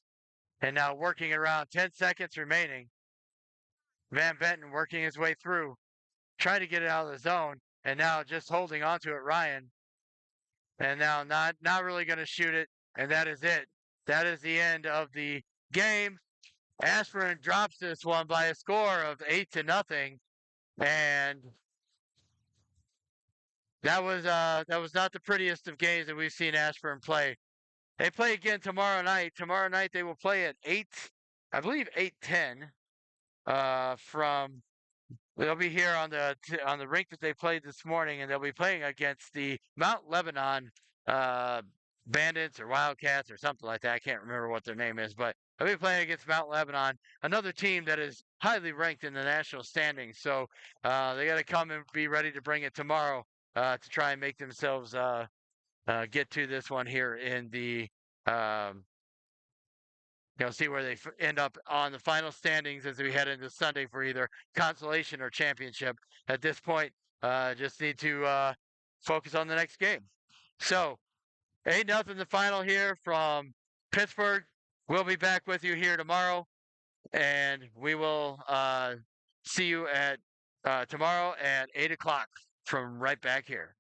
And now working it around, 10 seconds remaining. Van Benton working his way through, trying to get it out of the zone, and now just holding onto it, Ryan. And now not really going to shoot it, and that is it. That is the end of the game. Ashburn drops this one by a score of 8-0, and that was not the prettiest of games that we've seen Ashburn play. They play again tomorrow night. Tomorrow night they will play at 8, I believe 8:10. From they'll be here on the rink that they played this morning, and they'll be playing against the Mount Lebanon Bandits or Wildcats or something like that. I can't remember what their name is, but they'll be playing against Mount Lebanon, another team that is highly ranked in the national standings. So they got to come and be ready to bring it tomorrow to try and make themselves get to this one here in the see where they end up on the final standings as we head into Sunday for either consolation or championship. At this point, just need to focus on the next game. So 8-0 the final here from Pittsburgh. We'll be back with you here tomorrow, and we will see you at tomorrow at 8 o'clock from right back here.